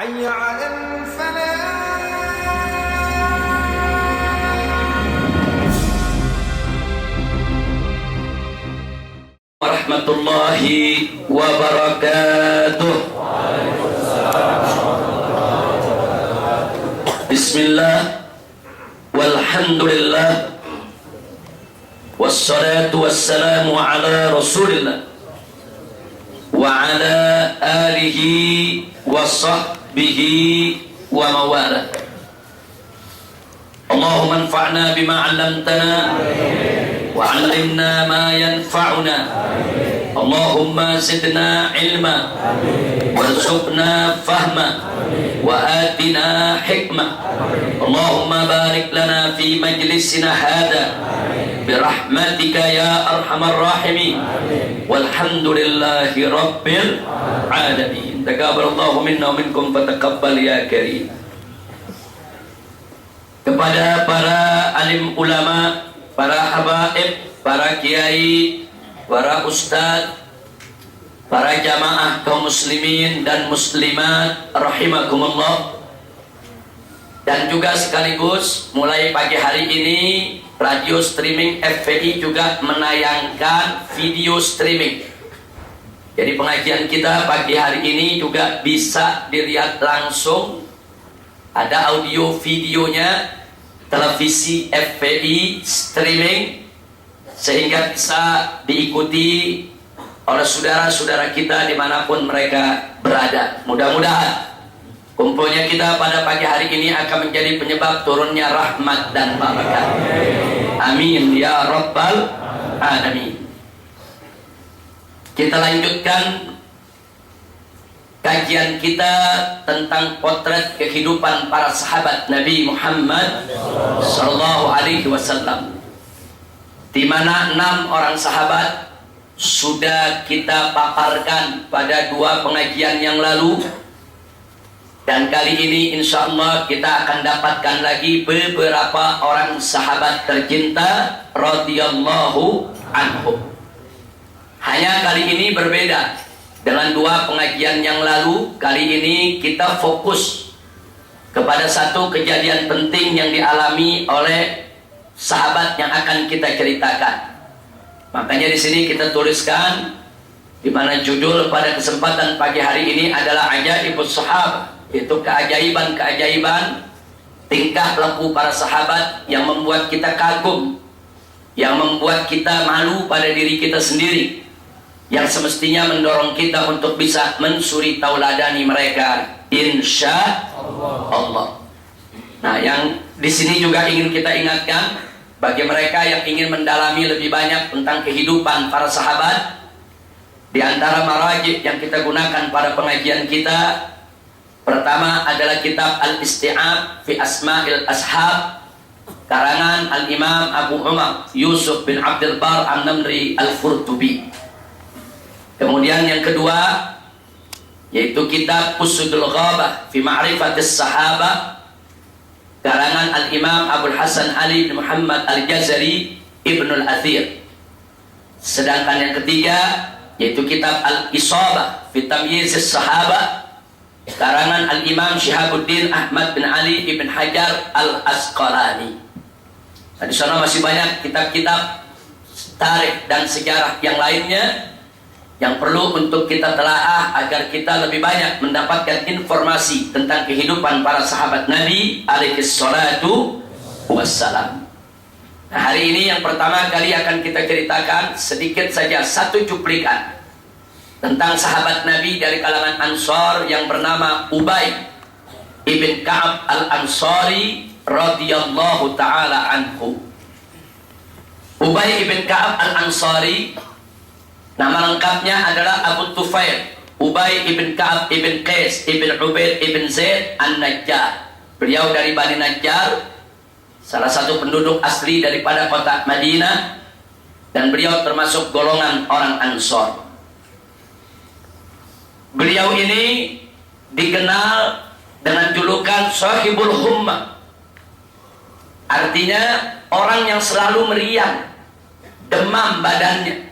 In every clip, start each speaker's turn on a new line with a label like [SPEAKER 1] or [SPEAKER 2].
[SPEAKER 1] حي على الفلاح.
[SPEAKER 2] Warahmatullahi wabarakatuh. Bismillah, walhamdulillah, wassalatu wassalamu ala rasulillah wa ala alihi wa sahbihi wa mawala. Allahumma anfa'na bima 'allamtana wa 'allimna ma yanfa'una. Allahumma zidna ilma warzuqna fahma wa atina hikmah. Allahumma barik lana fi majlisina hada birahmatika ya arhamar rahimin. Walhamdulillahi rabbil alamin. Taqabbalallahu minna wa minkum fataqabbal ya karim. Kepada para alim ulama, para habaib, para kiai, para ustadz, para jamaah kaum muslimin dan muslimat rahimakumullah, dan juga sekaligus mulai pagi hari ini radio streaming FPI juga menayangkan video streaming. Jadi pengajian kita pagi hari ini juga bisa dilihat langsung, ada audio videonya, televisi FPI streaming, sehingga bisa diikuti oleh saudara-saudara kita dimanapun mereka berada. Mudah-mudahan kumpulnya kita pada pagi hari ini akan menjadi penyebab turunnya rahmat dan barakah. Amin ya rabbal alamin. Kita lanjutkan kajian kita tentang potret kehidupan para sahabat Nabi Muhammad sallallahu alaihi wasallam, di mana 6 orang sahabat sudah kita paparkan pada 2 pengajian yang lalu, dan kali ini insya Allah kita akan dapatkan lagi beberapa orang sahabat tercinta radhiyallahu anhum. Hanya kali ini berbeda dengan 2 pengajian yang lalu. Kali ini kita fokus kepada satu kejadian penting yang dialami oleh sahabat yang akan kita ceritakan. Makanya di sini kita tuliskan, di mana judul pada kesempatan pagi hari ini adalah Ajaibus Sahabah, yaitu keajaiban-keajaiban tingkah laku para sahabat yang membuat kita kagum, yang membuat kita malu pada diri kita sendiri, yang semestinya mendorong kita untuk bisa mensuri tauladani mereka insya Allah. Nah, yang di sini juga ingin kita ingatkan bagi mereka yang ingin mendalami lebih banyak tentang kehidupan para sahabat, di antara marajih yang kita gunakan pada pengajian kita, pertama adalah kitab Al-Isti'ab fi Asma'il Ashab, karangan Al-Imam Abu Umar Yusuf bin Abdul Bar An-Namri Al-Furtubi. Kemudian yang kedua yaitu kitab Usudul Ghabah fi Ma'rifatis Sahabah, karangan Al-Imam Abdul Hasan Ali bin Muhammad Al-Jazari Ibnul Athir. Sedangkan yang ketiga yaitu kitab Al-Isabah fi Tamyizis Sahabah, karangan Al-Imam Syihabuddin Ahmad bin Ali Ibn Hajar Al-Asqalani. Nah, di sana masih banyak kitab-kitab tarikh dan sejarah yang lainnya yang perlu untuk kita telaah agar kita lebih banyak mendapatkan informasi tentang kehidupan para sahabat Nabi alaihi salatu wassalam. Nah, hari ini yang pertama kali akan kita ceritakan sedikit saja satu cuplikan tentang sahabat Nabi dari kalangan Ansar yang bernama Ubay ibn Ka'ab al-Ansari radhiyallahu ta'ala anhu. Ubay ibn Ka'ab al-Ansari nama lengkapnya adalah Abu Tufail Ubay ibn Ka'ab ibn Qais ibn Ubaid ibn Zaid An-Najjar. Beliau dari Bani Najjar, salah satu penduduk asli daripada kota Madinah, dan beliau termasuk golongan orang Ansar. Beliau ini dikenal dengan julukan Sahibul Hummah, artinya orang yang selalu meriang, demam badannya.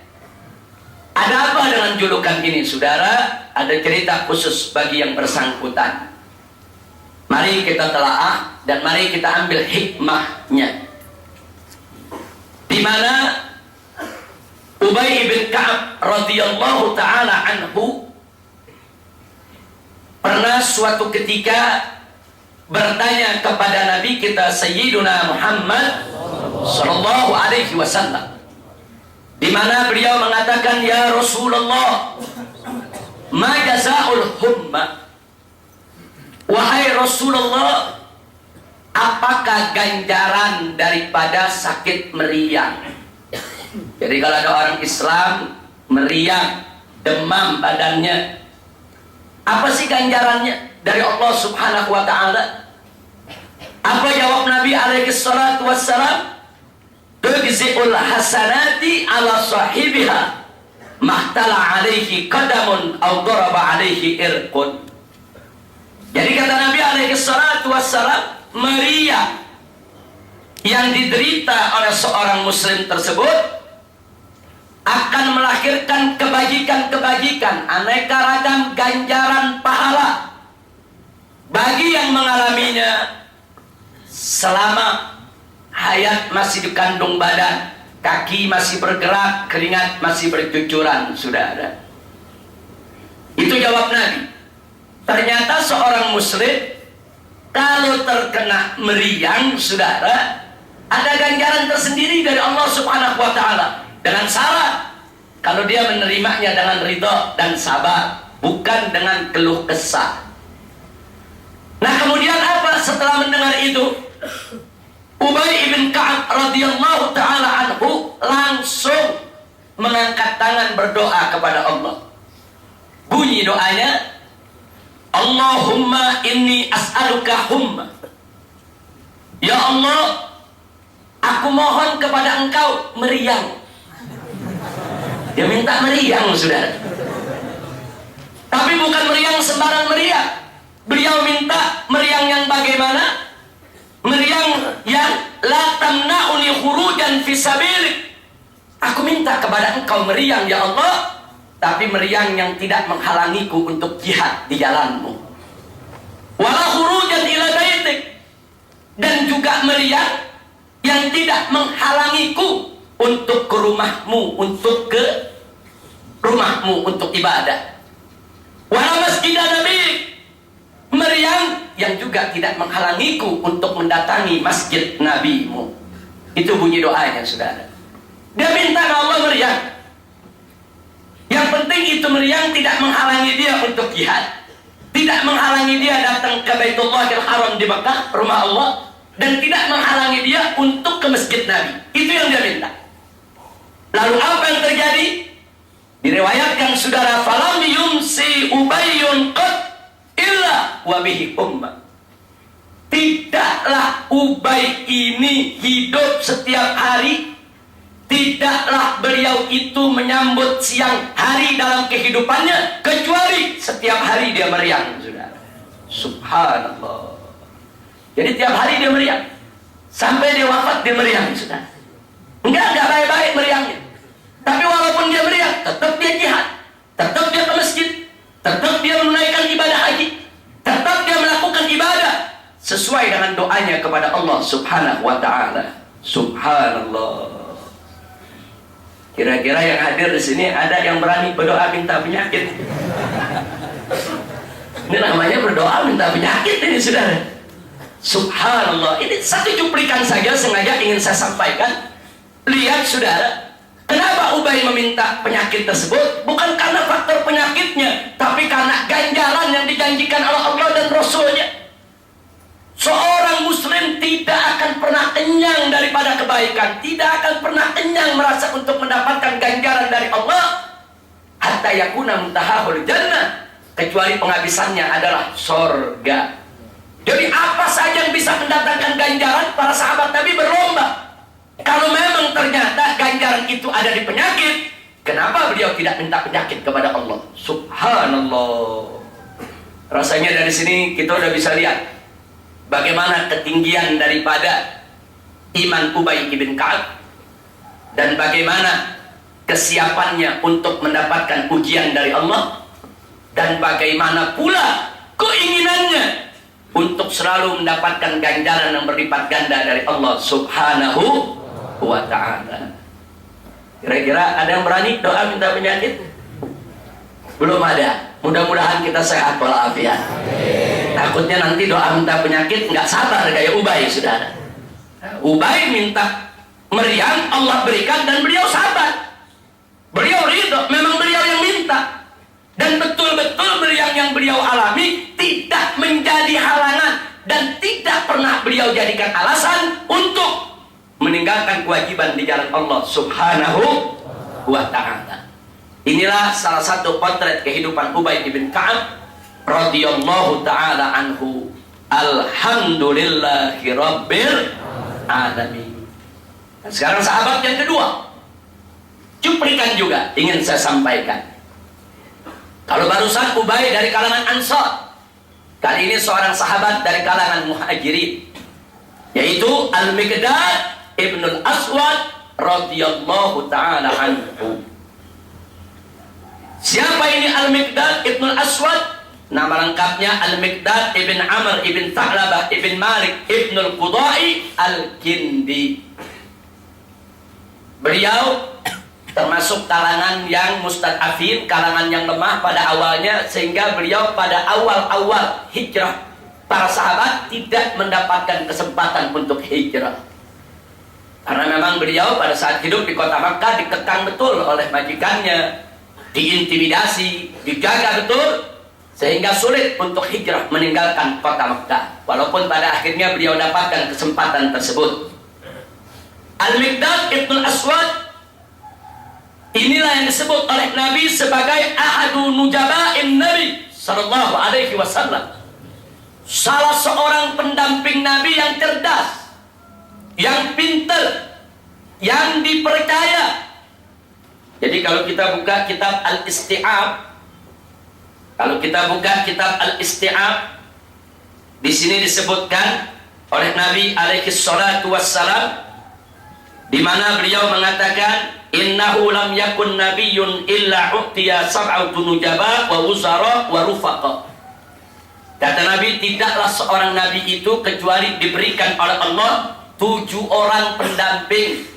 [SPEAKER 2] Ada apa dengan julukan ini, saudara? Ada cerita khusus bagi yang bersangkutan. Mari kita telaah dan mari kita ambil hikmahnya. Di mana Ubay bin Ka'ab radhiyallahu taala anhu pernah suatu ketika bertanya kepada Nabi kita Sayyiduna Muhammad sallallahu alaihi wasallam, di mana beliau mengatakan, ya Rasulullah, ma jazaa'ul humma? Wahai Rasulullah, apakah ganjaran daripada sakit meriang? Jadi kalau ada orang Islam meriang, demam badannya, apa sih ganjarannya dari Allah Subhanahu wa ta'ala? Apa jawab Nabi alaihi salatu wassalam? Tujzi'ul hasanati ala sahibiha mahtala alaihi qadamun aw daraba alaihi irqun. Jadi kata Nabi alaihi salatu wassalam, meriang yang diderita oleh seorang muslim tersebut akan melahirkan kebajikan-kebajikan, aneka ragam ganjaran pahala bagi yang mengalaminya selama hayat masih dikandung badan, kaki masih bergerak, keringat masih bercucuran, sudah ada. Itu jawab Nabi. Ternyata seorang muslim kalau terkena meriang, saudara, ada ganjaran tersendiri dari Allah Subhanahu wa ta'ala, dengan syarat kalau dia menerimanya dengan ridha dan sabar, bukan dengan keluh kesah. Nah, kemudian apa setelah mendengar itu? Ubay bin Ka'ab radhiyallahu taala anhu langsung mengangkat tangan berdoa kepada Allah. Bunyi doanya, Allahumma inni as'aluka humma. Ya Allah, aku mohon kepada Engkau meriang. Dia minta meriang, saudara. Tapi bukan meriang sembarang meriang. Beliau minta meriang yang bagaimana? Meriang yang la tamna'uni khurujan fi sabilik. Aku minta kepada Engkau meriang, ya Allah, tapi meriang yang tidak menghalangiku untuk jihad di jalanmu. Wala khurujan ila baitik, dan juga meriang yang tidak menghalangiku untuk ke rumahmu, untuk ibadah. Wala masjidan nabi, meriang yang juga tidak menghalangiku untuk mendatangi masjid nabimu. Itu bunyi doanya, saudara. Dia minta Allah meriang. Yang penting itu meriang tidak menghalangi dia untuk jihad, tidak menghalangi dia datang ke Baitullahil Haram di Makkah, rumah Allah, dan tidak menghalangi dia untuk ke masjid Nabi. Itu yang dia minta. Lalu apa yang terjadi? Diriwayatkan, saudara, falam yumsi Ubayyun qad illa wa bihi umma. Tidaklah Ubay ini hidup setiap hari, tidaklah beliau itu menyambut siang hari dalam kehidupannya, kecuali setiap hari dia meriang, saudara. Subhanallah. Jadi tiap hari dia meriang, sampai dia wafat dia meriang, saudara. Enggak baik-baik meriangnya. Tapi walaupun dia meriang, tetap dia jihad, tetap dia ke masjid, tetap dia menunaikan ibadah haji, tetap dia melakukan ibadah sesuai dengan doanya kepada Allah Subhanahu wa ta'ala. Subhanallah. Kira-kira yang hadir di sini ada yang berani berdoa minta penyakit? Ini namanya berdoa minta penyakit ini, saudara. Subhanallah. Ini satu cuplikan saja sengaja ingin saya sampaikan. Lihat, saudara, kenapa Ubay meminta penyakit tersebut? Bukan karena faktor penyakitnya, tapi karena ganjaran yang dijanjikan oleh Allah dan Rasulnya. Seorang muslim tidak akan pernah kenyang daripada kebaikan, tidak akan pernah kenyang merasa untuk mendapatkan ganjaran dari Allah, hatta yakuna muntahahul jannah, kecuali penghabisannya adalah surga. Jadi apa saja yang bisa mendatangkan ganjaran, para sahabat Nabi berlomba. Kalau memang ternyata ganjaran itu ada di penyakit, kenapa beliau tidak minta penyakit kepada Allah? Subhanallah. Rasanya dari sini kita udah bisa lihat bagaimana ketinggian daripada iman Ubay bin Ka'ab, dan bagaimana kesiapannya untuk mendapatkan ujian dari Allah, dan bagaimana pula keinginannya untuk selalu mendapatkan ganjaran yang berlipat ganda dari Allah Subhanahu wa ta'ala. Kira-kira ada yang berani doa minta penyakit? Belum ada. Mudah-mudahan kita sehat walafiat. Takutnya nanti doa minta penyakit nggak sabar kayak Ubay, saudara. Ubay minta meriang, Allah berikan, dan beliau sabar. Beliau ridho, memang beliau yang minta. Dan betul-betul meriang yang beliau alami tidak menjadi halangan dan tidak pernah beliau jadikan alasan untuk meninggalkan kewajiban di jalan Allah Subhanahu wa ta'ala. Inilah salah satu potret kehidupan Ubay bin Ka'ab radhiyallahu ta'ala anhu. Alhamdulillahi rabbil alamin. Dan sekarang sahabat yang kedua, cuplikan juga ingin saya sampaikan. Kalau barusan Ubay dari kalangan Ansar, kali ini seorang sahabat dari kalangan Muhajirin, yaitu Al-Miqdad Ibnul Aswad radhiyallahu ta'ala anhu. Siapa ini Al-Miqdad Ibnul Aswad? Nama lengkapnya Al-Miqdad Ibn Amr Ibn Tha'labah Ibn Malik Ibnul Qudai Al-Kindi. Beliau termasuk kalangan yang mustad'afin, kalangan yang lemah pada awalnya, sehingga beliau pada awal-awal hijrah para sahabat tidak mendapatkan kesempatan untuk hijrah. Karena memang beliau pada saat hidup di kota Makkah dikekang betul oleh majikannya, diintimidasi, dijaga betul, sehingga sulit untuk hijrah meninggalkan kota Makkah. Walaupun pada akhirnya beliau dapatkan kesempatan tersebut. Al-Miqdad Ibnul Aswad, inilah yang disebut oleh Nabi sebagai ahadu nujaba'in Nabi sallallahu alaihi wasallam. Salah seorang pendamping Nabi yang cerdas, yang pintar, yang dipercaya. Jadi kalau kita buka kitab Al-Isti'ab, di sini disebutkan oleh Nabi alaihi salatu wassalam, di mana beliau mengatakan, innahu lam yakun nabiyyun illa u'tiya sab'atu nujaba wa wuzara wa rufaqa. Kata Nabi, tidaklah seorang nabi itu kecuali diberikan oleh Allah 7 orang pendamping.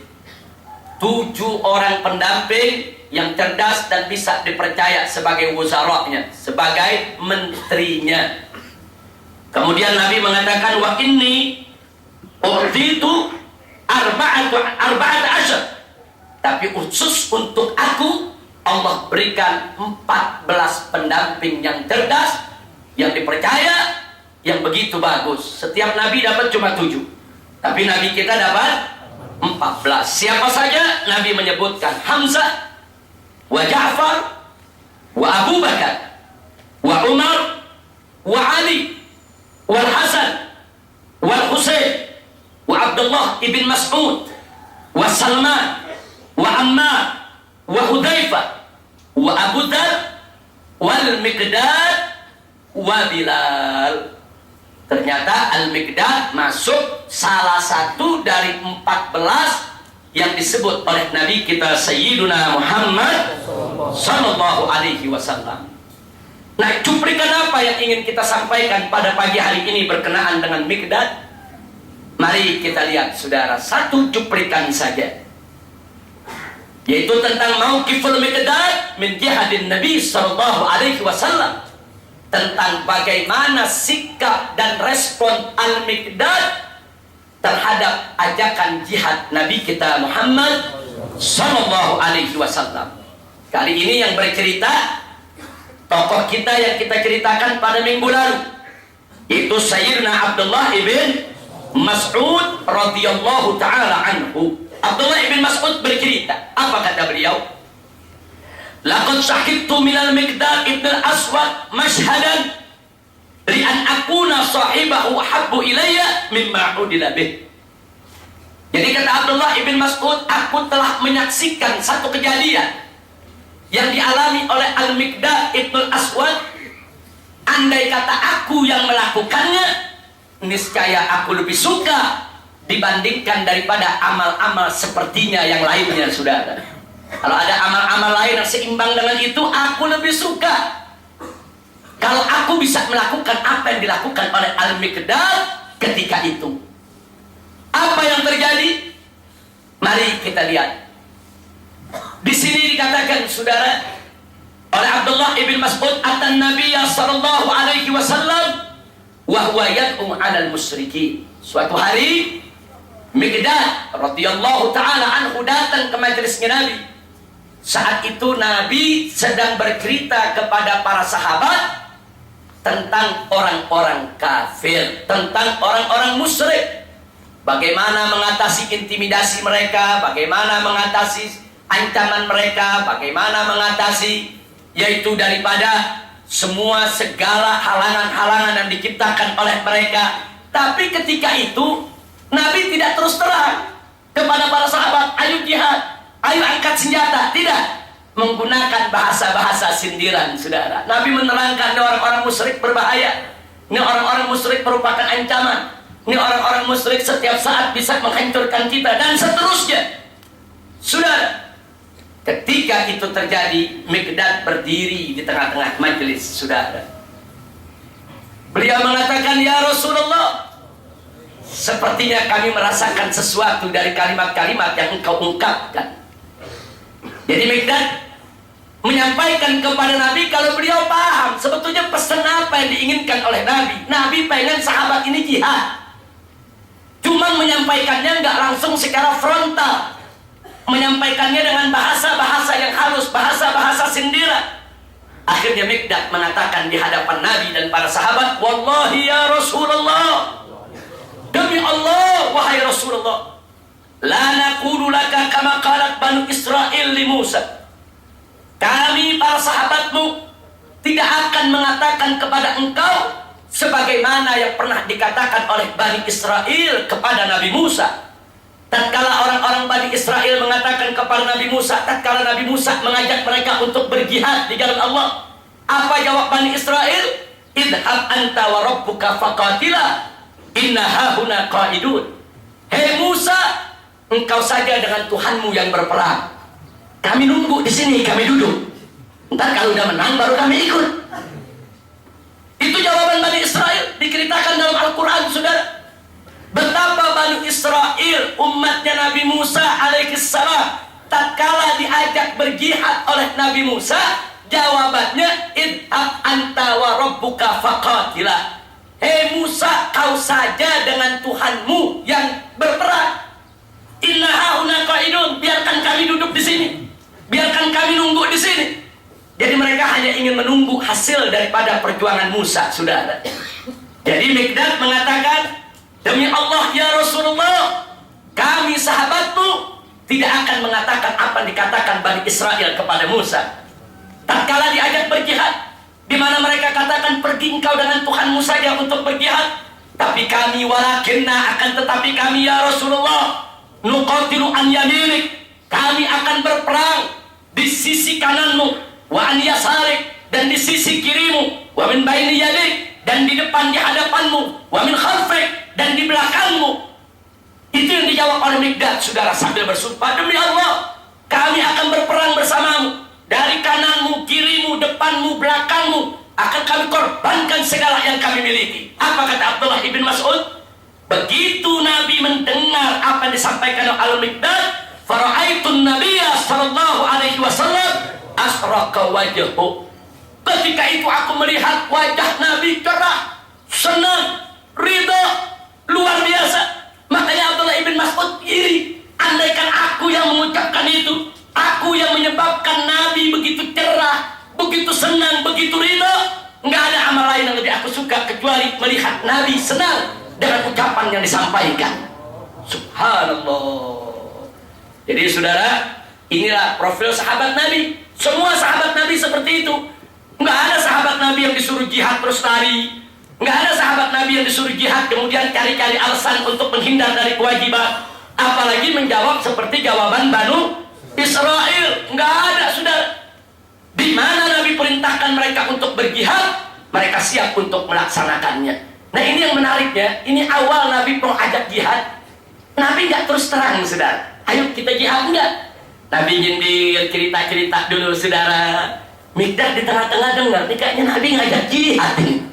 [SPEAKER 2] 7 orang pendamping yang cerdas dan bisa dipercaya sebagai wuzara'nya, sebagai menterinya. Kemudian Nabi mengatakan, wa inni u'titu arba'at asyar. Tapi khusus untuk aku, Allah berikan 14 pendamping yang cerdas, yang dipercaya, yang begitu bagus. Setiap Nabi dapat cuma 7, tapi Nabi kita dapat 14. Siapa saja? Nabi menyebutkan Hamzah, wa Ja'far, wa Abu Bakar, wa Umar, wa Ali, wa Hasan, wa Husain, wa Abdullah ibn Mas'ud, wa Salman, wa Ammar, wa Hudzaifah, wa Abu Dzar, wal Miqdad, wa Bilal. Ternyata Al-Miqdad masuk salah satu dari 14 yang disebut oleh Nabi kita Sayyiduna Muhammad sallallahu alaihi wasallam. Nah, cuplikan apa yang ingin kita sampaikan pada pagi hari ini berkenaan dengan Miqdad? Mari kita lihat, saudara, satu cuplikan saja, yaitu tentang mauqiful Miqdad min jihadin Nabi sallallahu alaihi wasallam, tentang bagaimana sikap dan respon Al-Miqdad terhadap ajakan jihad Nabi kita Muhammad sallallahu alaihi wasallam. Kali ini yang bercerita tokoh kita yang kita ceritakan pada minggu lalu, yaitu Sayyidina Abdullah ibn Mas'ud radhiyallahu ta'ala anhu. Abdullah ibn Mas'ud bercerita, apa kata beliau? Laqad syahidtu minal Miqdad ibn al-Aswad mashhadan li'an akuna sahibahu habbu ilayya mimma udila bih. Jadi kata Abdullah ibn Mas'ud, aku telah menyaksikan satu kejadian yang dialami oleh Al-Miqdad ibn al-Aswad. Andai kata aku yang melakukannya, niscaya aku lebih suka dibandingkan daripada amal-amal sepertinya yang lainnya, saudara. Kalau ada amal-amal lain yang seimbang dengan itu, aku lebih suka. kalau aku bisa melakukan apa yang dilakukan oleh Al-Miqdad ketika itu. Apa yang terjadi? Mari kita lihat. Di sini dikatakan, saudara, oleh Abdullah ibn Mas'ud, atan Nabiya sallallahu alaihi wasallam wa huwa yad'u 'alal musyrikin. Suatu hari Miqdad radhiyallahu taala anhu datang ke majelisnya Nabi. Saat itu Nabi sedang bercerita kepada para sahabat tentang orang-orang kafir, tentang orang-orang musyrik. Bagaimana mengatasi intimidasi mereka, bagaimana mengatasi ancaman mereka, bagaimana mengatasi, yaitu daripada semua segala halangan-halangan yang diciptakan oleh mereka. Tapi ketika itu Nabi tidak terus terang kepada para sahabat, ayo jihad, ayo angkat senjata. Tidak. Menggunakan bahasa-bahasa sindiran, saudara. Nabi menerangkan, ini orang-orang musyrik berbahaya, ini orang-orang musyrik merupakan ancaman, ini orang-orang musyrik setiap saat bisa menghancurkan kita, dan seterusnya. Saudara, ketika itu terjadi, Miqdad berdiri di tengah-tengah majelis, saudara. Beliau mengatakan, ya Rasulullah, sepertinya kami merasakan sesuatu dari kalimat-kalimat yang engkau ungkapkan. Jadi Miqdad menyampaikan kepada Nabi kalau beliau paham sebetulnya pesan apa yang diinginkan oleh Nabi. Nabi pengen sahabat ini jihad. Cuma menyampaikannya nggak langsung secara frontal. Menyampaikannya dengan bahasa-bahasa yang halus, bahasa-bahasa sindiran. Akhirnya Miqdad mengatakan di hadapan Nabi dan para sahabat, wallahi ya Rasulullah, demi Allah wahai Rasulullah, la naqulu laka kama qalat Banu Israil li Musa. Kami para sahabatmu tidak akan mengatakan kepada engkau sebagaimana yang pernah dikatakan oleh Bani Israel kepada Nabi Musa. Tatkala orang-orang Bani Israel mengatakan kepada Nabi Musa, tatkala Nabi Musa mengajak mereka untuk berjihad di jalan Allah, apa jawab Bani Israel? Idhab anta wa rabbuka faqatila inna hahuna qaidun. Hei Musa, engkau saja dengan Tuhanmu yang berperang. Kami nunggu di sini, kami duduk. Ntar kalau udah menang baru kami ikut. Itu jawaban Bani Israel, diceritakan dalam Al-Quran, saudara. Betapa Bani Israel, umatnya Nabi Musa alaihissalam, tatkala diajak berjihad oleh Nabi Musa, jawabannya idhab anta wa rabbuka faqatila. Hei Musa, kau saja dengan Tuhanmu yang berperang. Inna hauna qaidun, biarkan kami duduk di sini. Biarkan kami nunggu di sini. Jadi mereka hanya ingin menunggu hasil daripada perjuangan Musa, saudara. Jadi Miqdad mengatakan, demi Allah ya Rasulullah, kami sahabatmu tidak akan mengatakan apa yang dikatakan Bani Israel kepada Musa. Tatkala diajak berjihad, di mana mereka katakan pergi engkau dengan Tuhanmu saja untuk berjihad. Tapi kami walakinna, akan tetapi kami ya Rasulullah, nuqatilu an yaminik, kami akan berperang di sisi kananmu, wa an yasarik, dan di sisi kirimu, wa min baini yadik, dan di depan di hadapanmu, wa min khalfik, dan di belakangmu. Itu yang dijawab oleh Miqdad, saudara, sambil bersumpah, demi Allah, kami akan berperang bersamamu. Dari kananmu, kirimu, depanmu, belakangmu, akan kami korbankan segala yang kami miliki. Apa kata Abdullah ibn Mas'ud? Begitu Nabi mendengar apa yang disampaikan oleh Al-Miqdad, fara'aitun Nabiyya sallallahu alaihi wasallam asraqa wajhu. Ketika itu aku melihat wajah Nabi cerah, senang, ridha, luar biasa. Makanya Abdullah ibn Mas'ud iri, andaikan aku yang mengucapkan itu, aku yang menyebabkan Nabi begitu cerah, begitu senang, begitu ridha, nggak ada amal lain yang lebih aku suka kecuali melihat Nabi senang dengan ucapan yang disampaikan. Subhanallah. Jadi saudara, inilah profil sahabat Nabi. Semua sahabat Nabi seperti itu. Nggak ada sahabat Nabi yang disuruh jihad terus lari. Nggak ada sahabat Nabi yang disuruh jihad kemudian cari-cari alasan untuk menghindar dari kewajiban. Apalagi menjawab seperti jawaban Banu Israel. Nggak ada, saudara. Di mana Nabi perintahkan mereka untuk berjihad, mereka siap untuk melaksanakannya. Nah ini yang menariknya, ini awal Nabi mau ajak jihad. Nabi nggak terus terang, saudara. Ayo kita jihad, enggak. Nabi nyindir, cerita-cerita dulu, saudara. Mikdad di tengah-tengah dengar, ini kayaknya Nabi ngajak jihad ini.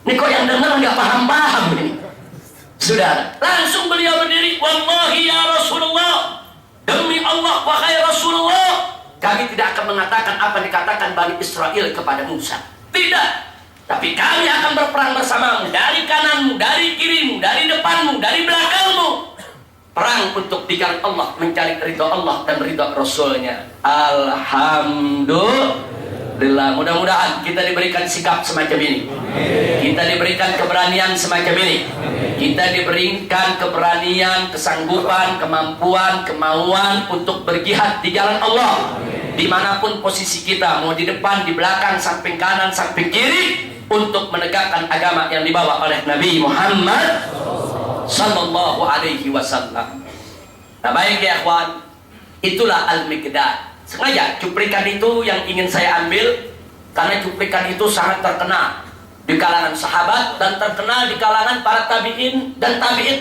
[SPEAKER 2] Ini kok yang dengar nggak paham-paham ini. Sudah, langsung beliau berdiri, wallahi ya Rasulullah, demi Allah wahai Rasulullah, kami tidak akan mengatakan apa dikatakan Bani Israel kepada Musa. Tidak. Tapi kami akan berperang bersamamu, dari kananmu, dari kirimu, dari depanmu, dari belakangmu. Perang untuk di jalan Allah, mencari ridho Allah dan ridho Rasulnya. Alhamdulillah. Mudah-mudahan kita diberikan sikap semacam ini. Kita diberikan keberanian semacam ini. Kita diberikan keberanian, kesanggupan, kemampuan, kemauan untuk berjihad di jalan Allah. Dimanapun posisi kita, mau di depan, di belakang, samping kanan, samping kiri, untuk menegakkan agama yang dibawa oleh Nabi Muhammad sallallahu alaihi wasallam. Nah, baik ya ikhwan, itulah Al-Miqdad. Sengaja cuplikan itu yang ingin saya ambil karena cuplikan itu sangat terkenal di kalangan sahabat dan terkenal di kalangan para tabi'in dan tabi'in.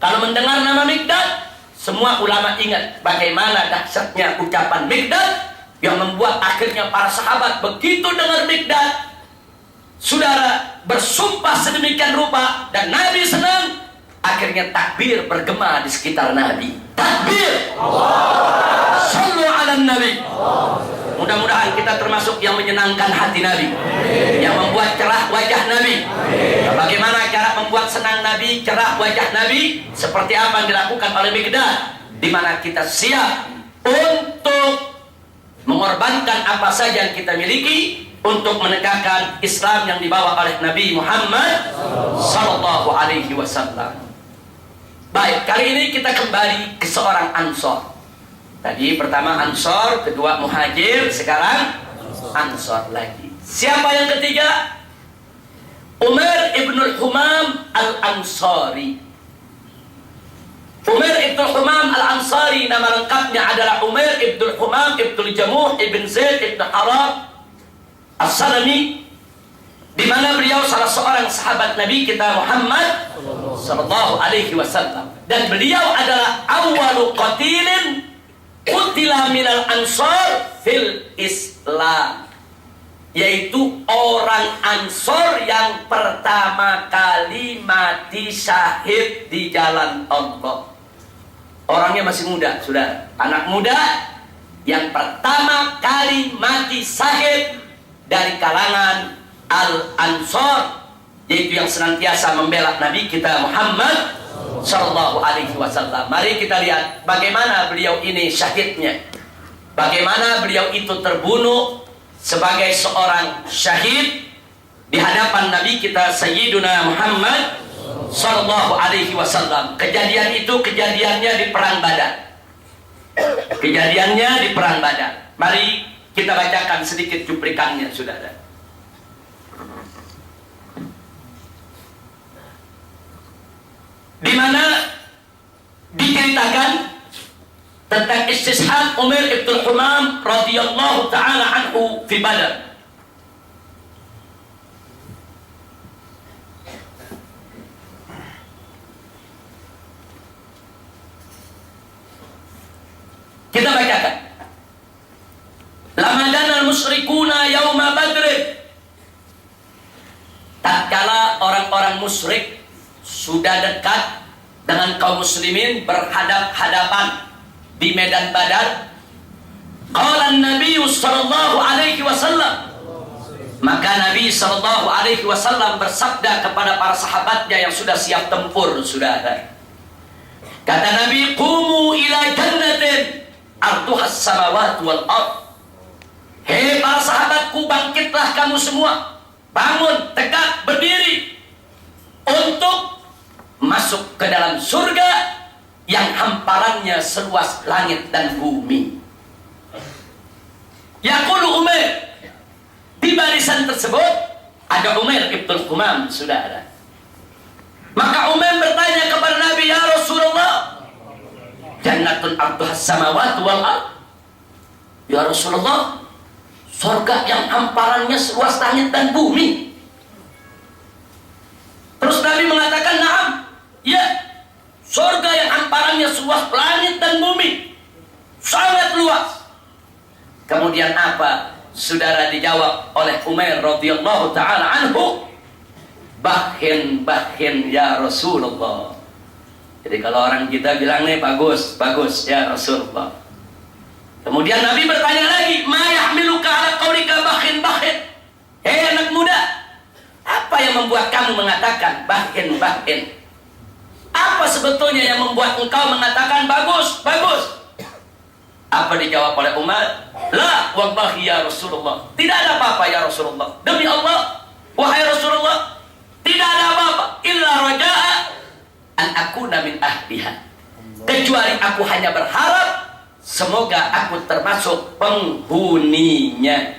[SPEAKER 2] Kalau mendengar nama Miqdad, semua ulama ingat bagaimana dahsyatnya ucapan Miqdad yang membuat akhirnya para sahabat begitu dengar Miqdad, saudara, bersumpah sedemikian rupa dan Nabi senang, akhirnya takbir bergema di sekitar Nabi. Takbir, sallu ala Nabi. Mudah-mudahan kita termasuk yang menyenangkan hati Nabi, yang membuat cerah wajah Nabi. Bagaimana cara membuat senang Nabi, cerah wajah Nabi? Seperti apa yang dilakukan oleh Miqdad, di mana kita siap untuk mengorbankan apa saja yang kita miliki untuk menegakkan Islam yang dibawa oleh Nabi Muhammad sallallahu alaihi wasallam. Baik, kali ini kita kembali ke seorang Ansor. Tadi pertama Ansor, kedua Muhajir, sekarang Ansor lagi. Siapa yang ketiga? Umar ibnul Humam al-Ansari. Umar ibnul Humam al-Ansari, nama lengkapnya adalah Umar ibnul Humam ibnul Jamuh ibn Zaid ibn Haram As-Salami, di mana beliau salah seorang sahabat Nabi kita Muhammad sallallahu alaihi wasallam, dan beliau adalah awwalu qatilin qutila minal ansar fil Islam, yaitu orang Ansor yang pertama kali mati syahid di jalan Allah. Orangnya masih muda, saudara, anak muda yang pertama kali mati syahid dari kalangan Al-Ansor, yaitu yang senantiasa membela Nabi kita Muhammad sallallahu alaihi wasallam. Mari kita lihat bagaimana beliau ini syahidnya, bagaimana beliau itu terbunuh sebagai seorang syahid di hadapan Nabi kita Sayyiduna Muhammad sallallahu alaihi wasallam. Kejadian itu kejadiannya di perang Badar. Kejadiannya di perang Badar. Mari kita bacakan sedikit cuplikannya, saudara. Di mana diceritakan tentang istishhad Umar ibn Humam radhiyallahu taala anhu fi Badar. Kita bacakan. Lamadana al-musyrikuna yauma Badr. Tatkala orang-orang musyrik sudah dekat dengan kaum muslimin berhadap-hadapan di medan Badar, qala an-nabiy sallallahu alaihi wasallam, maka Nabi sallallahu alaihi wasallam bersabda kepada para sahabatnya yang sudah siap tempur, saudara. Kata Nabi, qumu ila jannatin arduha as-samawati wal ard. Hei para sahabatku, bangkitlah kamu semua, bangun, tegak, berdiri untuk masuk ke dalam surga yang hamparannya seluas langit dan bumi. Yaqulu Umar, di barisan tersebut ada Umar ibn Humam, saudara. Maka Umar bertanya kepada Nabi, ya Rasulullah, jannatun arduha as-samawati wal ard. Ya Rasulullah, surga yang hamparannya seluas langit dan bumi. Terus Nabi mengatakan, na'am, ya, surga yang hamparannya seluas langit dan bumi, sangat luas. Kemudian apa saudara, dijawab oleh Umair radhiyallahu taala anhu, bahin ya Rasulullah. Jadi kalau orang kita bilang nih bagus ya Rasulullah. Kemudian Nabi bertanya lagi, ma yahmiluka ala qaulika bahin. Hei anak muda, apa yang membuat kamu mengatakan bahin? Apa sebetulnya yang membuat engkau mengatakan bagus? Apa dijawab oleh Umar? La wallahi ya Rasulullah, tidak ada apa-apa ya Rasulullah. Demi Allah, wahai Rasulullah, tidak ada apa-apa illa raja'a an akuna min ahliha, kecuali aku hanya berharap semoga aku termasuk penghuninya.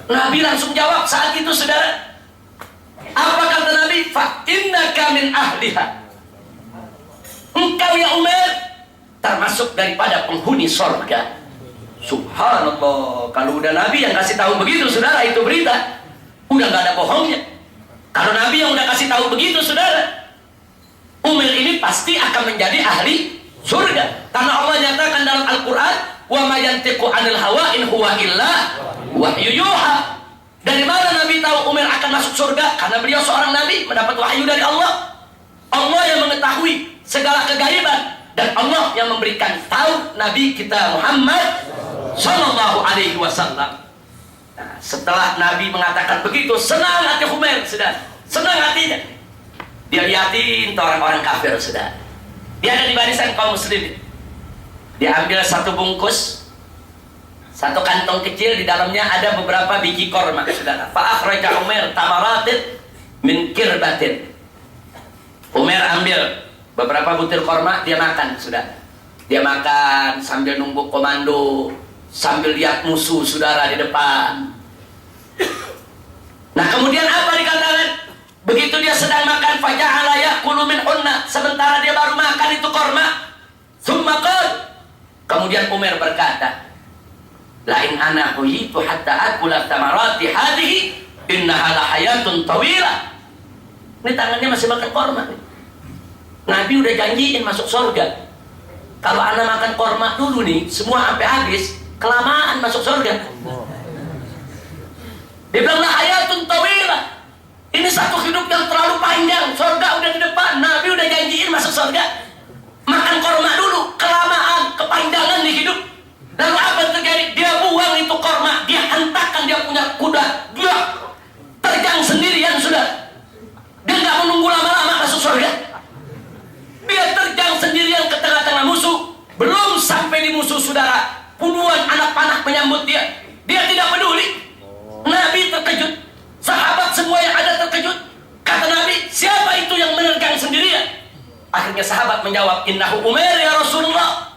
[SPEAKER 2] Nabi langsung jawab saat itu, saudara. Apa kata Nabi? Fa innaka min ahliha, engkau ya Umar termasuk daripada penghuni sorga. Subhanallah. Kalau udah Nabi yang kasih tahu begitu, saudara, itu berita udah gak ada bohongnya. Kalau Nabi yang udah kasih tahu begitu, saudara, Umar ini pasti akan menjadi ahli surga. Karena Allah nyatakan dalam Al-Quran, wa ma yantiqu anil hawa in huwa illa wahyu yuha. Dari mana Nabi tahu Umar akan masuk surga? Karena beliau seorang Nabi, mendapat wahyu dari Allah. Allah yang mengetahui segala kegaiban, dan Allah yang memberikan tahu Nabi kita Muhammad sallallahu alaihi wasallam. Nah, setelah Nabi mengatakan begitu, senang hati Umar, sudah senang hatinya. Dia lihatin orang-orang kafir, sudah. Dia ada di barisan kaum muslimin. Dia ambil satu bungkus, satu kantong kecil, di dalamnya ada beberapa biji korma, saudara. Fa akhraja Umar tamaratin min kirbatin. Umar ambil beberapa butir korma, dia makan, saudara. Dia makan sambil nunggu komando, sambil lihat musuh, saudara, di depan. Nah, kemudian apa dikatakan? Begitu dia sedang makan, faja'ala ya'kulu minhunna, sementara dia baru makan itu korma. Tsumma qala, kemudian Umar berkata, la in ana huyitu hatta akula thamarati hadhihi innaha la hayatun tawilah. Ini tangannya masih makan korma. Nabi udah janjiin masuk surga. Kalau ana makan korma dulu nih, semua sampai habis, kelamaan masuk surga. Dia bilang la hayatun tawilah. Ini satu hidup yang terlalu panjang. Surga udah di depan, Nabi udah janjiin masuk surga. Makan korma dulu, kelamaan, kepanjangan di hidup. Lalu apa yang terjadi? Dia buang itu korma, dia hentakkan dia punya kuda, dia terjang sendirian, sudah. Dia nggak menunggu lama-lama masuk surga. Dia terjang sendirian ke tengah-tengah musuh. Belum sampai di musuh, saudara, puluhan anak panah menyambut dia. Dia tidak peduli. Nabi terkejut, sahabat semua yang ada terkejut. Kata Nabi, siapa itu yang menerjang sendirian? Akhirnya sahabat menjawab, innahu Umar ya Rasulullah.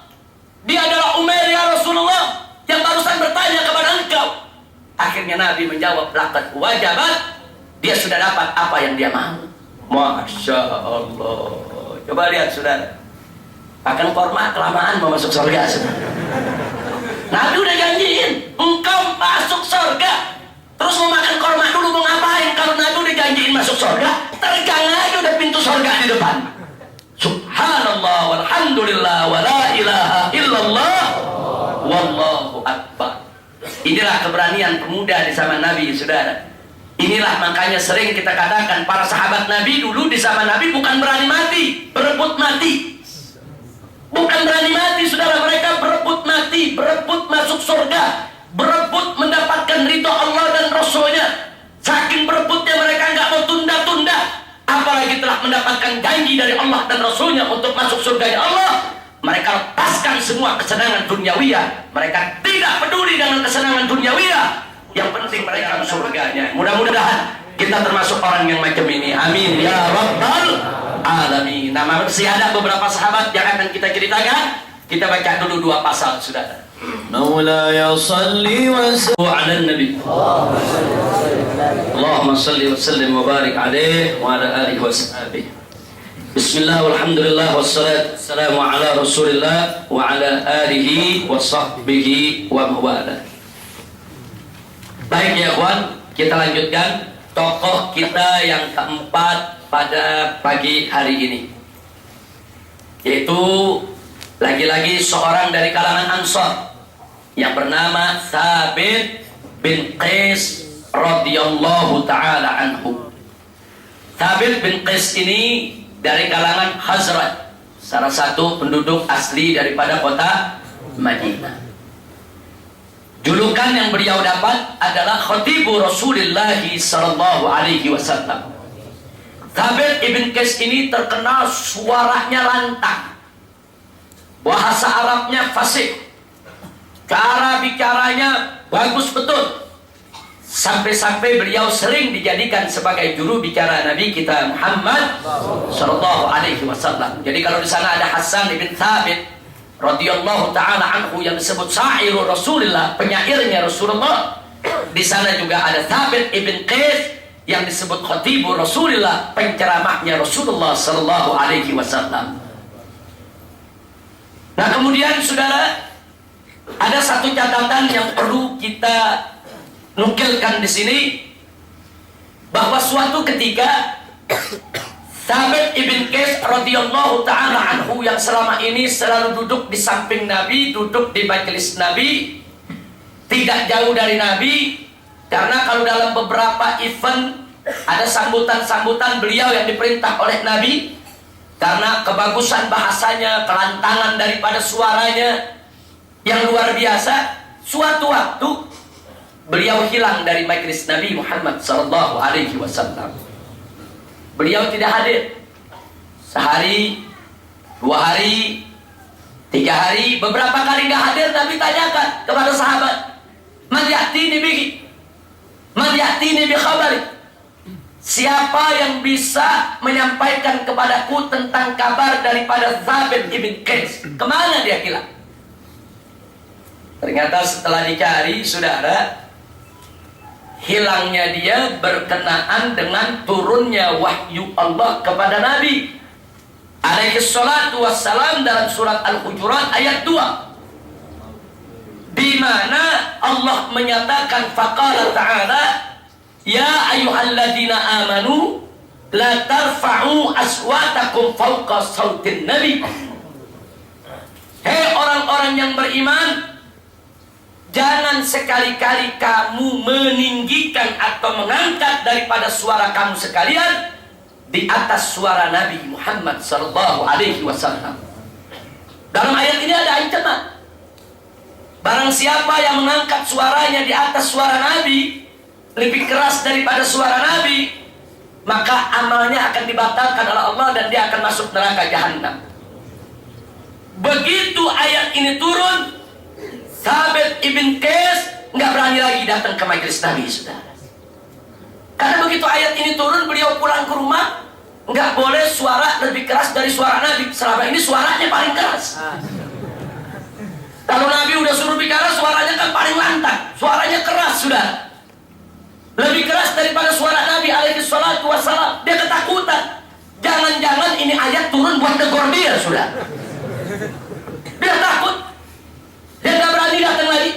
[SPEAKER 2] Dia adalah Umar ya Rasulullah, yang barusan bertanya kepada engkau. Akhirnya Nabi menjawab, laqad wajabat. Dia sudah dapat apa yang dia mau. Masya Allah. Coba lihat, saudara. Makan korma kelamaan mau masuk surga, saudara. Nabi udah janjiin, engkau masuk surga. Terus mau makan korma dulu mau ngapain? Kalau Nabi udah janjiin masuk surga, tergang aja udah pintu surga di depan. Subhanallah walhamdulillah wa la ilaha illallah wallahu akbar. Inilah keberanian pemuda di zaman Nabi, saudara. Inilah makanya sering kita katakan para sahabat Nabi dulu di zaman Nabi bukan berani mati, berebut mati. Bukan berani mati, saudara, mereka berebut mati, berebut masuk surga, berebut mendapatkan ridho Allah dan Rasulnya. Saking berebutnya mereka nggak mau tunda-tunda. Apalagi telah mendapatkan janji dari Allah dan Rasulnya untuk masuk surga Allah, mereka lepaskan semua kesenangan duniawiyah. Mereka tidak peduli dengan kesenangan duniawiyah. Yang penting mereka masuk surganya. Mudah-mudahan kita termasuk orang yang macam ini. Amin ya rabbal alamin. Nah, masih ada beberapa sahabat yang akan kita ceritakan. Kita baca dulu 2 pasal, saudara. Maulaya salli wa sallim ala nabi. Allahumma salli wa sallim wa barik alaihi wa ala alihi wa sahbihi. Bismillah walhamdulillah wassalatu wassalamu ala Rasulillah wa ala alihi wa sahbihi wa mawala. Baik ya kawan, kita lanjutkan tokoh kita yang keempat pada pagi hari ini, yaitu lagi-lagi seorang dari kalangan Ansor yang bernama Thabit bin Qais radhiyallahu taala anhu. Thabit bin Qais ini dari kalangan Khazraj, salah satu penduduk asli daripada kota Madinah. Julukan yang beliau dapat adalah Khatibu Rasulullah sallallahu alaihi wasallam. Thabit ibn Qais ini terkenal suaranya lantang, bahasa Arabnya fasih, cara bicaranya bagus betul. Sampai-sampai beliau sering dijadikan sebagai juru bicara Nabi kita Muhammad sallallahu alaihi wasallam. Jadi kalau di sana ada Hasan bin Thabit radhiyallahu taala anhu yang disebut syairul Rasulullah, penyairnya Rasulullah, di sana juga ada Thabit ibn Qais yang disebut khatibur Rasulullah, penceramahnya Rasulullah sallallahu alaihi wasallam. Nah, kemudian saudara, ada satu catatan yang perlu kita nukilkan di sini, bahwa suatu ketika Thabit ibn Qais radhiyallahu taala anhu yang selama ini selalu duduk di samping Nabi, duduk di majelis Nabi, tidak jauh dari Nabi, karena kalau dalam beberapa event ada sambutan-sambutan beliau yang diperintah oleh Nabi, karena kebagusan bahasanya, kelantangan daripada suaranya yang luar biasa. Suatu waktu beliau hilang dari majelis Nabi Muhammad sallallahu alaihi wasallam. Beliau tidak hadir. Sehari, 2 hari, 3 hari, beberapa kali tidak hadir. Nabi tanyakan kepada sahabat, "Man ya'tini bihi? Man ya'tini bi khabari?" Siapa yang bisa menyampaikan kepadaku tentang kabar daripada Thabit ibn Qais? Kemana dia hilang? Ternyata setelah dicari, saudara, hilangnya dia berkenaan dengan turunnya wahyu Allah kepada Nabi alaihi salatu wassalam dalam surat Al-Hujurat ayat 2, di mana Allah menyatakan, faqala ta'ala, ya ayyuhalladzina amanu la tarfa'u aswatakum fawqa sautin nabi. Hei orang-orang yang beriman, jangan sekali-kali kamu meninggikan atau mengangkat daripada suara kamu sekalian di atas suara Nabi Muhammad sallallahu alaihi wasallam. Dalam ayat ini ada ancaman. Barang siapa yang mengangkat suaranya di atas suara Nabi lebih keras daripada suara Nabi, maka amalnya akan dibatalkan oleh Allah dan dia akan masuk neraka jahanam. Begitu ayat ini turun, Thabit ibn Qais nggak berani lagi datang ke majelis Nabi, saudara. Karena begitu ayat ini turun, beliau pulang ke rumah, nggak boleh suara lebih keras dari suara Nabi. Selama ini suaranya paling keras. Kalau Nabi udah suruh bicara, suaranya kan paling lantang, suaranya keras, sudah. Lebih keras daripada suara Nabi alaihi salatu wassalam. Dia ketakutan. Jangan-jangan ini ayat turun buat negor dia, sudah. Dia takut. Dia gak berani datang lagi.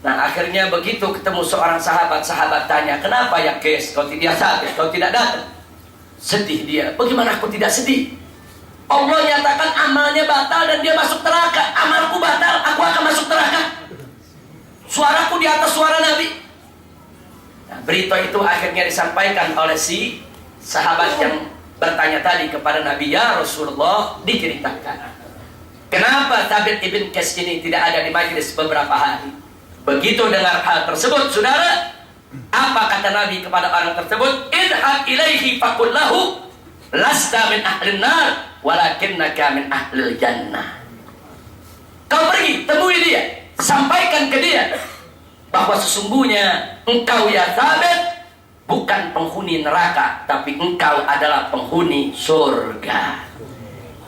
[SPEAKER 2] Nah, akhirnya begitu ketemu seorang sahabat tanya, kenapa ya Qais, kau tidak sakit, kau tidak datang? Sedih dia. Bagaimana aku tidak sedih? Allah nyatakan amalnya batal dan dia masuk neraka. Amalku batal, aku akan masuk neraka. Suaraku di atas suara Nabi. Nah, berita itu akhirnya disampaikan oleh si sahabat yang bertanya tadi kepada Nabi, ya Rasulullah, diceritakan kenapa Thabit ibn Qais ini tidak ada di majlis beberapa hari. Begitu dengar hal tersebut, saudara, apa kata Nabi kepada orang tersebut? Idhab ilaihi faqul lahu lasta min ahlin nar walakinnaka min ahlil jannah. Kau pergi, temui dia, sampaikan ke dia bahwa sesungguhnya engkau ya Thabit bukan penghuni neraka, tapi engkau adalah penghuni surga.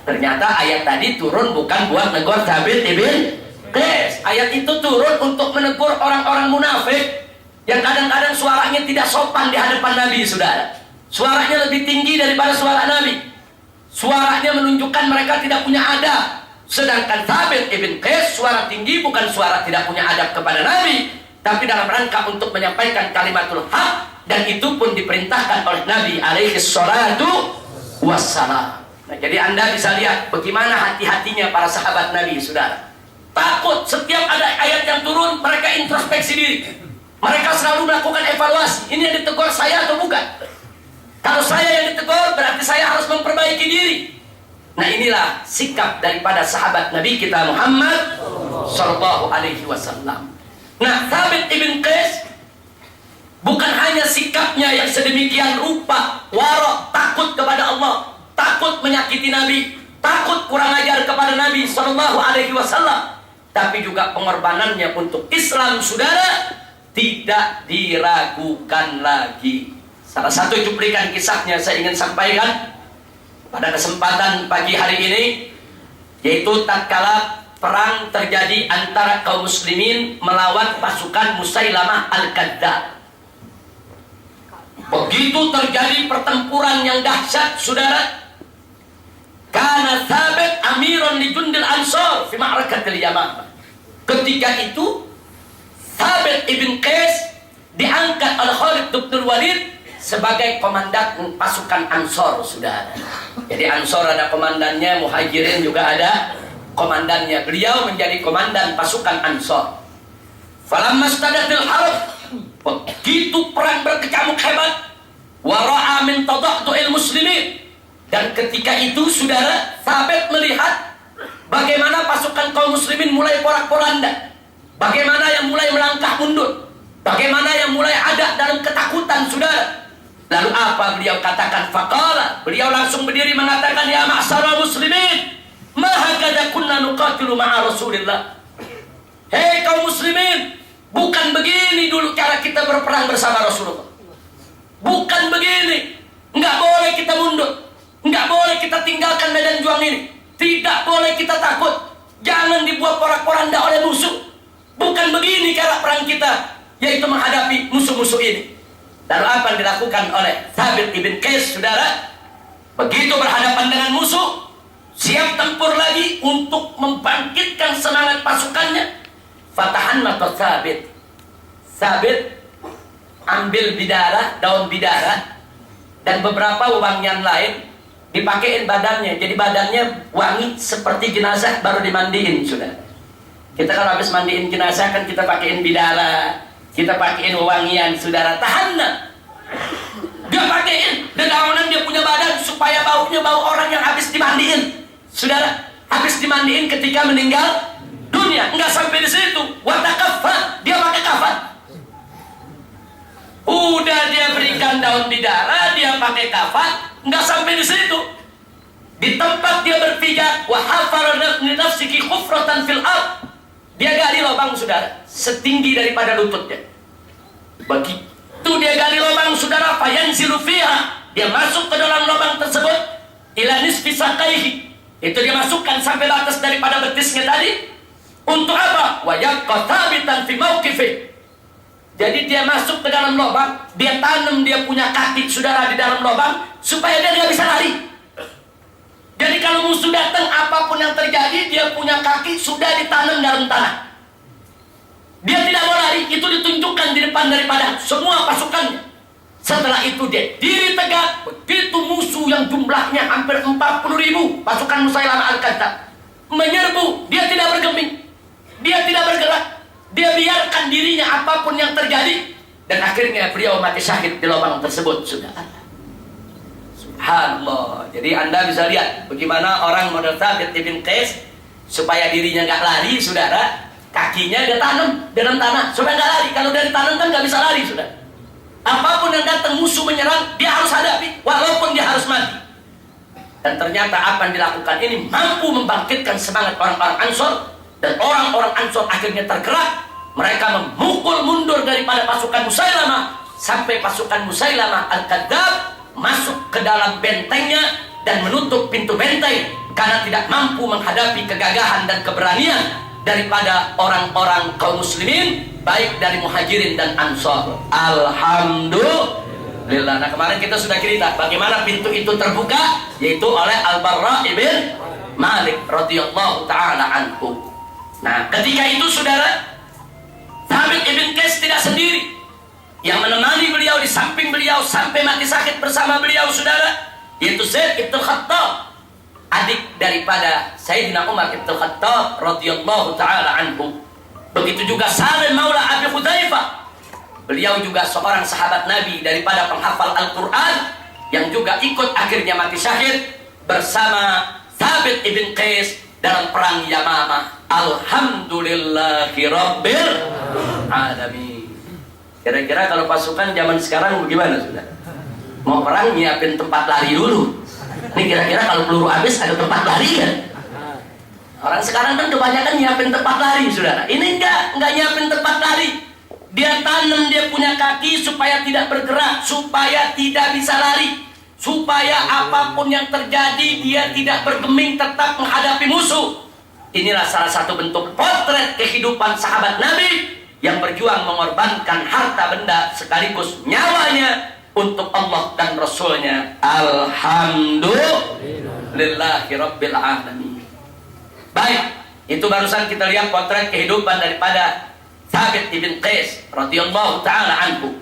[SPEAKER 2] Ternyata ayat tadi turun bukan buat negur Thabit ibn Qais. Ayat itu turun untuk menegur orang-orang munafik yang kadang-kadang suaranya tidak sopan di hadapan Nabi, saudara. Suaranya lebih tinggi daripada suara Nabi. Suaranya menunjukkan mereka tidak punya adab. Sedangkan Thabit ibn Qais suara tinggi bukan suara tidak punya adab kepada Nabi, tapi dalam rangka untuk menyampaikan kalimatul haq, dan itu pun diperintahkan oleh Nabi alaihi salatu wassalam. Nah, jadi Anda bisa lihat bagaimana hati-hatinya para sahabat Nabi, saudara. Takut setiap ada ayat yang turun, mereka introspeksi diri. Mereka selalu melakukan evaluasi. Ini yang ditegur saya atau bukan? Kalau saya yang ditegur, berarti saya harus memperbaiki diri. Nah, inilah sikap daripada sahabat Nabi kita Muhammad sallallahu alaihi wasallam. Nah, Thabit ibn Qais bukan hanya sikapnya yang sedemikian rupa, wara', takut kepada Allah, takut menyakiti Nabi, takut kurang ajar kepada Nabi sallallahu alaihi wasallam, tapi juga pengorbanannya untuk Islam, saudara, tidak diragukan lagi. Salah satu cuplikan kisahnya saya ingin sampaikan pada kesempatan pagi hari ini, yaitu tatkala perang terjadi antara kaum muslimin melawan pasukan Musailamah Al-Kadzdzab. Begitu terjadi pertempuran yang dahsyat, saudara, karena Thabit amiran li jundil ansar fi ma'rakatil Yamamah. Ketika itu Thabit ibn Qais diangkat oleh Khalid bin Walid sebagai komandan pasukan Ansor, saudara. Jadi Ansor ada komandannya, Muhajirin juga ada komandannya. Beliau menjadi komandan pasukan Ansor. Falamma stadatil harb, begitu perang berkecamuk hebat, wara'a min tadahdu'il muslimin. Dan ketika itu, saudara, Thabit melihat bagaimana pasukan kaum muslimin mulai porak-poranda, bagaimana yang mulai melangkah mundur, bagaimana yang mulai ada dalam ketakutan, saudara. Lalu apa beliau katakan? Faqala, beliau langsung berdiri mengatakan, ya ma'syaral muslimin, ma hakadha kunna nuqatilu ma'a Rasulillah. Hei kaum muslimin, bukan begini dulu cara kita berperang bersama Rasulullah. Bukan begini. Enggak boleh kita mundur, enggak boleh kita tinggalkan medan juang ini, tidak boleh kita takut, jangan dibuat porak-poranda oleh musuh. Bukan begini cara perang kita, yaitu menghadapi musuh-musuh ini. Lalu apa yang dilakukan oleh Thabit ibn Qais, saudara? Begitu berhadapan dengan musuh, siap tempur lagi untuk membangkitkan semangat pasukannya. Fatahan mata Thabit. Thabit ambil bidara, daun bidara, dan beberapa wangian lain, dipakein badannya. Jadi badannya wangi seperti jenazah baru dimandiin, saudara. Kita kalau habis mandiin jenazah kan kita pakein bidara, kita pakein wangian, saudara. Tahanna, dia pakein dedaunan, dia punya badan supaya baunya bau orang yang habis dimandiin, saudara. Habis dimandiin ketika meninggal dunia. Enggak sampai di situ, watakafan, dia pakai kafan. Udah dia berikan daun bidara, dia pakai kafan. Enggak sampai di situ, di tempat dia berpijak, wa hafara li nafsihi khufratan fil ard, dia gali lubang, saudara, setinggi daripada lututnya. Begitu dia gali lubang, saudara, fayanzilu fiha, dia masuk ke dalam lubang tersebut, ila nisfi saqaihi, itu dia masukkan sampai batas daripada betisnya tadi. Untuk apa? Wa yabqa thabitan fi mawqifi. Jadi dia masuk ke dalam lubang, dia tanam, dia punya kaki, saudara, di dalam lubang supaya dia nggak bisa lari. Jadi kalau musuh datang, apapun yang terjadi, dia punya kaki sudah ditanam dalam tanah. Dia tidak mau lari, itu ditunjukkan di depan daripada semua pasukannya. Setelah itu dia diri tegak. Begitu musuh yang jumlahnya hampir 40.000 pasukan Musailamah Al-Kadzdzab menyerbu, dia tidak bergeming, dia tidak bergerak, dia biarkan dirinya apapun yang terjadi. Dan akhirnya beliau mati syahid di lubang tersebut, sudah. Subhanallah. Jadi anda bisa lihat bagaimana orang model Thabit ibn Qais, supaya dirinya nggak lari, saudara, kakinya dia tanam dalam tanah supaya nggak lari. Kalau dia ditanam kan nggak bisa lari, saudara. Apapun yang datang, musuh menyerang, dia harus hadapi walaupun dia harus mati. Dan ternyata apa yang dilakukan ini mampu membangkitkan semangat orang-orang Ansor, dan orang-orang Ansor akhirnya tergerak. Mereka memukul mundur daripada pasukan Musailamah sampai pasukan Musailamah Al-Kadzdzab masuk ke dalam bentengnya dan menutup pintu benteng karena tidak mampu menghadapi kegagahan dan keberanian daripada orang-orang kaum muslimin, baik dari Muhajirin dan Ansor. Alhamdulillah. Nah, kemarin kita sudah cerita bagaimana pintu itu terbuka, yaitu oleh Al-Barra ibn Malik radhiyallahu taala anhu. Nah, ketika itu, saudara, Thabit ibn Qais tidak sendiri. Yang menemani beliau di samping beliau sampai mati sakit bersama beliau, saudara, yaitu Zaid ibn Khattab, adik daripada Sayyidina Umar ibn Khattab radhiyallahu taala anhu. Begitu juga Salim maula Abi Hudzaifah, Beliau juga seorang sahabat Nabi daripada penghafal Al-Quran yang juga ikut akhirnya mati syahid bersama Thabit ibn Qais dalam perang Yamamah. Alhamdulillahirabbil alamin. Kira-kira kalau pasukan zaman sekarang bagaimana sudah? Mau perang nyiapin tempat lari dulu. Ini kira-kira kalau peluru habis ada tempat lari kan? Orang sekarang kan kebanyakan nyiapin tempat lari, saudara. Ini enggak nyiapin tempat lari. Dia tanam, dia punya kaki supaya tidak bergerak, supaya tidak bisa lari, supaya apapun yang terjadi dia tidak bergeming, tetap menghadapi musuh. Inilah salah satu bentuk potret kehidupan sahabat Nabi yang berjuang mengorbankan harta benda sekaligus nyawanya untuk Allah dan Rasulnya. Alhamdulillahirabbil alamin. Baik, itu barusan kita lihat potret kehidupan daripada Thabit ibn Qais radhiyallahu taala anhu.